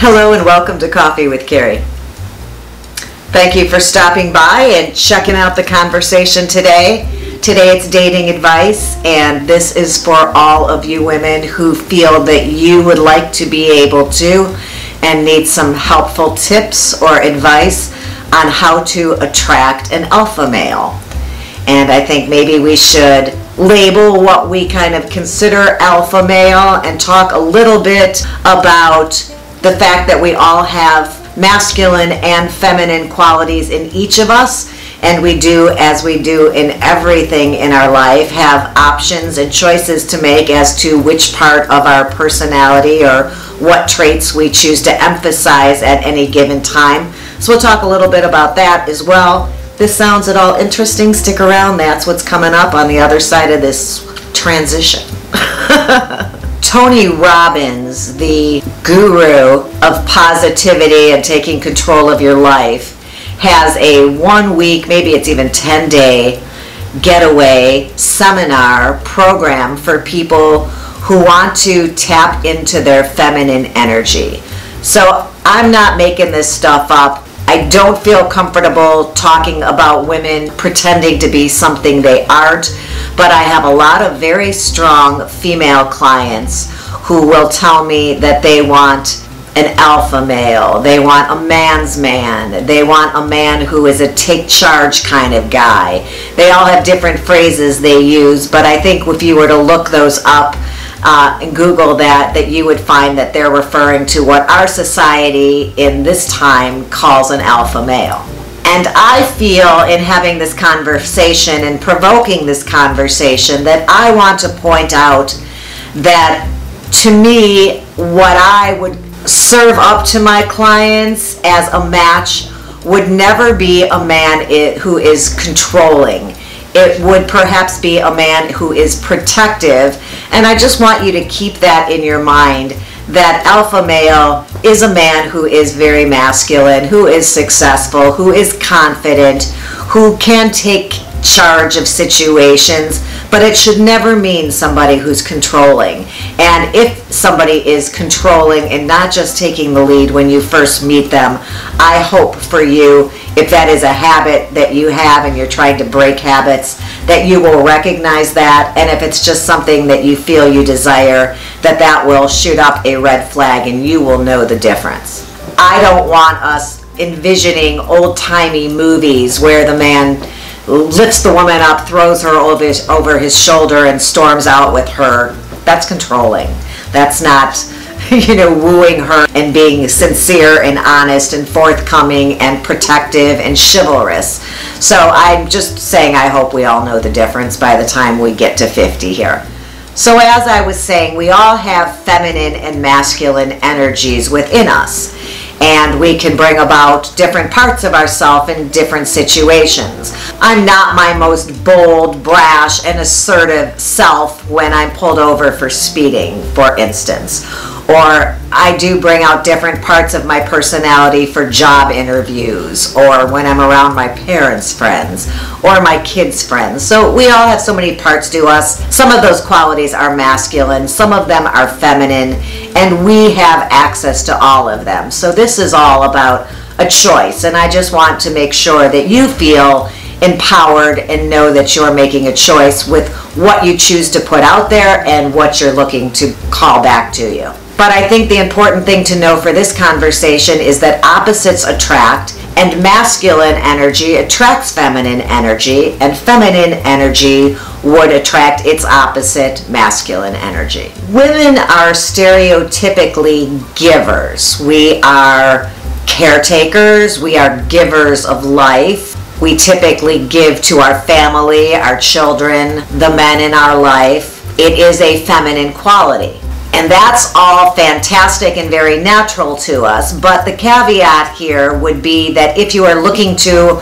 Hello and welcome to Coffee with Carey. Thank you for stopping by and checking out the conversation today. Today it's dating advice, and this is for all of you women who feel that you would like to be able to and need some helpful tips or advice on how to attract an alpha male. And I think maybe we should label what we kind of consider alpha male and talk a little bit about the fact that we all have masculine and feminine qualities in each of us, and we do, as we do in everything in our life, have options and choices to make as to which part of our personality or what traits we choose to emphasize at any given time. So we'll talk a little bit about that as well. This sounds at all interesting? Stick around. That's what's coming up on the other side of this transition. Tony Robbins, the guru of positivity and taking control of your life, has a 1 week, maybe it's even 10-day getaway seminar program for people who want to tap into their feminine energy. So I'm not making this stuff up. I don't feel comfortable talking about women pretending to be something they aren't, but I have a lot of very strong female clients who will tell me that they want an alpha male, they want a man's man, they want a man who is a take charge kind of guy. They all have different phrases they use, but I think if you were to look those up and Google that you would find that they're referring to what our society in this time calls an alpha male. And I feel in having this conversation and provoking this conversation that I want to point out that to me, what I would serve up to my clients as a match would never be a man who is controlling. It would perhaps be a man who is protective, and I just want you to keep that in your mind, that alpha male is a man who is very masculine, who is successful, who is confident, who can take charge of situations, but it should never mean somebody who's controlling. And if somebody is controlling and not just taking the lead when you first meet them, I hope for you, if that is a habit that you have and you're trying to break habits, that you will recognize that, and if it's just something that you feel you desire, that will shoot up a red flag and you will know the difference. I don't want us envisioning old-timey movies where the man lifts the woman up, throws her over his shoulder and storms out with her. That's controlling. That's not, wooing her and being sincere and honest and forthcoming and protective and chivalrous. So I'm just saying I hope we all know the difference by the time we get to 50 here. So as I was saying, we all have feminine and masculine energies within us, and we can bring about different parts of ourselves in different situations. I'm not my most bold, brash, and assertive self when I'm pulled over for speeding, for instance. Or I do bring out different parts of my personality for job interviews, or when I'm around my parents' friends, or my kids' friends. So we all have so many parts to us. Some of those qualities are masculine, some of them are feminine, and we have access to all of them. So this is all about a choice, and I just want to make sure that you feel empowered and know that you're making a choice with what you choose to put out there and what you're looking to call back to you. But I think the important thing to know for this conversation is that opposites attract, and masculine energy attracts feminine energy, and feminine energy would attract its opposite, masculine energy. Women are stereotypically givers. We are caretakers, we are givers of life. We typically give to our family, our children, the men in our life. It is a feminine quality. And that's all fantastic and very natural to us, but the caveat here would be that if you are looking to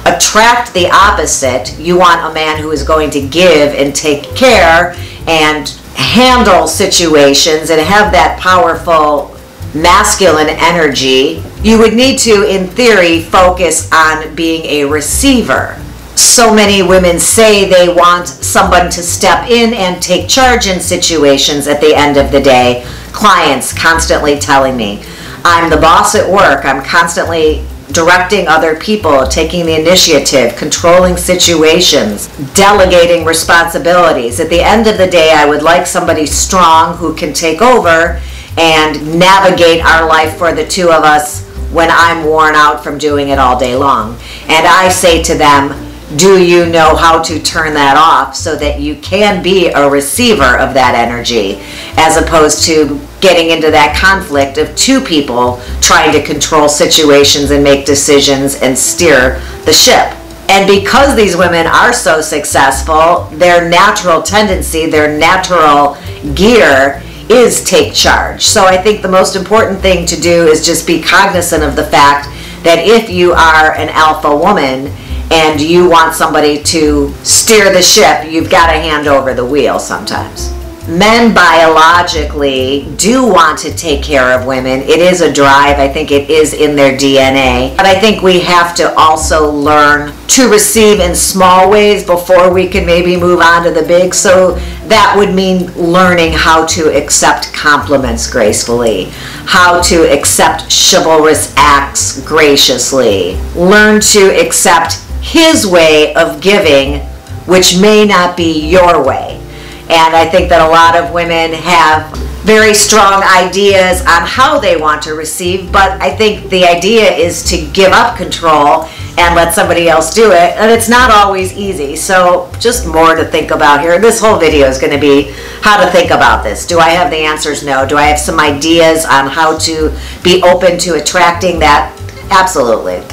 attract the opposite, you want a man who is going to give and take care and handle situations and have that powerful masculine energy, you would need to, in theory, focus on being a receiver. So many women say they want someone to step in and take charge in situations at the end of the day. Clients constantly telling me, I'm the boss at work. I'm constantly directing other people, taking the initiative, controlling situations, delegating responsibilities. At the end of the day, I would like somebody strong who can take over and navigate our life for the two of us when I'm worn out from doing it all day long. And I say to them, do you know how to turn that off so that you can be a receiver of that energy, as opposed to getting into that conflict of two people trying to control situations and make decisions and steer the ship. And because these women are so successful, their natural tendency, their natural gear is take charge. So I think the most important thing to do is just be cognizant of the fact that if you are an alpha woman and you want somebody to steer the ship, you've got to hand over the wheel sometimes. Men biologically do want to take care of women. It is a drive. I think it is in their DNA. But I think we have to also learn to receive in small ways before we can maybe move on to the big. So that would mean learning how to accept compliments gracefully, how to accept chivalrous acts graciously, learn to accept his way of giving, which may not be your way. And I think that a lot of women have very strong ideas on how they want to receive, but I think the idea is to give up control and let somebody else do it, and it's not always easy. So just more to think about here. This whole video is going to be how to think about this. Do I have the answers? No. Do I have some ideas on how to be open to attracting that? Absolutely.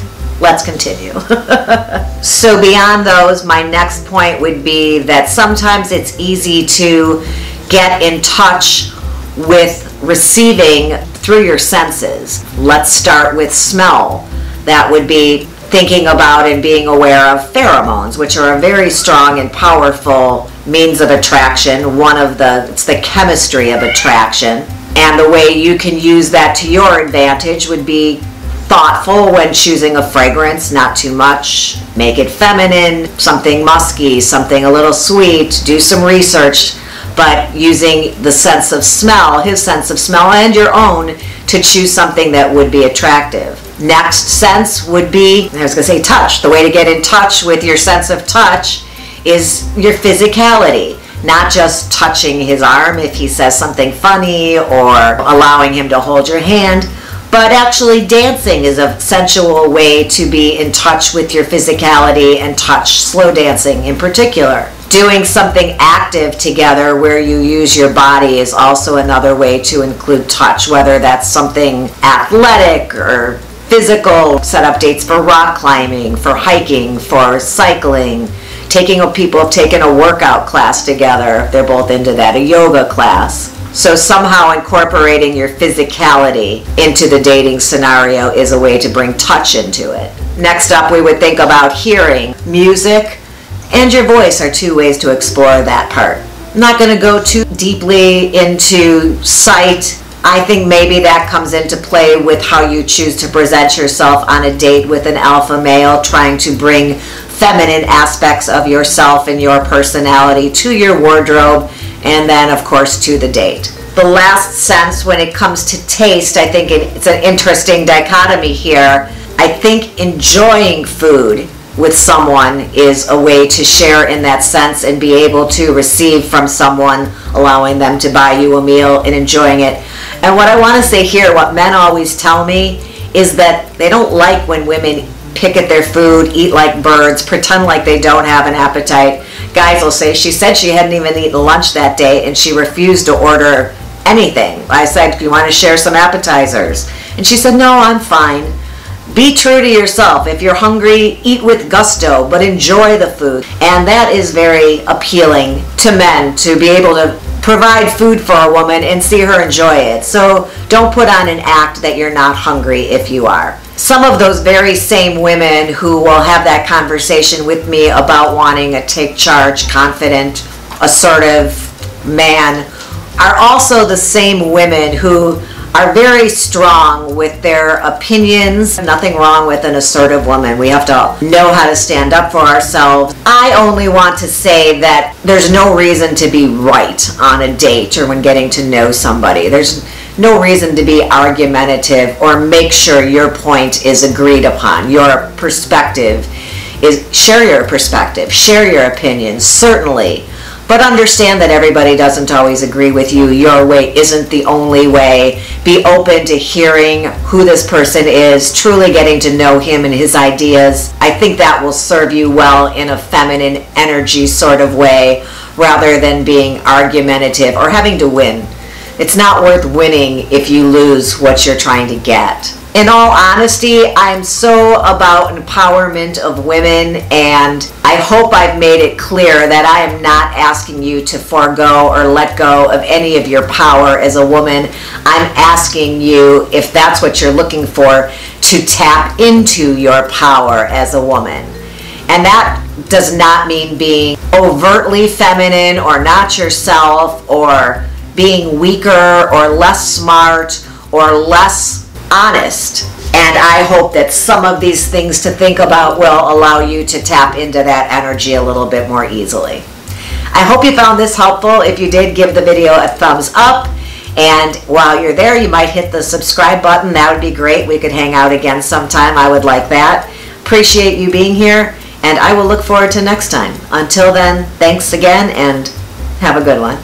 Let's continue. So beyond those, my next point would be that sometimes it's easy to get in touch with receiving through your senses. Let's start with smell. That would be thinking about and being aware of pheromones, which are a very strong and powerful means of attraction. It's the chemistry of attraction. And the way you can use that to your advantage would be thoughtful when choosing a fragrance, not too much. Make it feminine, something musky, something a little sweet. Do some research, but using the sense of smell, his sense of smell and your own, to choose something that would be attractive. Next sense would be, I was going to say touch. The way to get in touch with your sense of touch is your physicality. Not just touching his arm if he says something funny or allowing him to hold your hand, but actually dancing is a sensual way to be in touch with your physicality and touch, slow dancing in particular. Doing something active together where you use your body is also another way to include touch, whether that's something athletic or physical. Set up dates for rock climbing, for hiking, for cycling. People have taken a workout class together if they're both into that, a yoga class. So somehow incorporating your physicality into the dating scenario is a way to bring touch into it. Next up, we would think about hearing. Music and your voice are two ways to explore that part. I'm not going to go too deeply into sight. I think maybe that comes into play with how you choose to present yourself on a date with an alpha male, trying to bring feminine aspects of yourself and your personality to your wardrobe, and then of course to the date. The last sense, when it comes to taste, I think it's an interesting dichotomy here. I think enjoying food with someone is a way to share in that sense and be able to receive from someone, allowing them to buy you a meal and enjoying it. And what I want to say here, what men always tell me, is that they don't like when women pick at their food, eat like birds, pretend like they don't have an appetite. Guys will say, she said she hadn't even eaten lunch that day and she refused to order anything. I said, do you want to share some appetizers? And she said, no, I'm fine. Be true to yourself. If you're hungry, eat with gusto, but enjoy the food. And that is very appealing to men, to be able to provide food for a woman and see her enjoy it. So don't put on an act that you're not hungry if you are. Some of those very same women who will have that conversation with me about wanting a take charge, confident, assertive man are also the same women who are very strong with their opinions. Nothing wrong with an assertive woman. We have to know how to stand up for ourselves. I only want to say that there's no reason to be right on a date or when getting to know somebody. There's no reason to be argumentative or make sure your point is agreed upon. Your perspective is, share your perspective, share your opinions, certainly. But understand that everybody doesn't always agree with you. Your way isn't the only way. Be open to hearing who this person is, truly getting to know him and his ideas. I think that will serve you well in a feminine energy sort of way, rather than being argumentative or having to win. It's not worth winning if you lose what you're trying to get. In all honesty, I'm so about empowerment of women, and I hope I've made it clear that I am not asking you to forego or let go of any of your power as a woman. I'm asking you, if that's what you're looking for, to tap into your power as a woman. And that does not mean being overtly feminine or not yourself, or being weaker or less smart or less honest. And I hope that some of these things to think about will allow you to tap into that energy a little bit more easily. I hope you found this helpful. If you did, give the video a thumbs up. And while you're there, you might hit the subscribe button. That would be great. We could hang out again sometime. I would like that. Appreciate you being here, and I will look forward to next time. Until then, thanks again, and have a good one.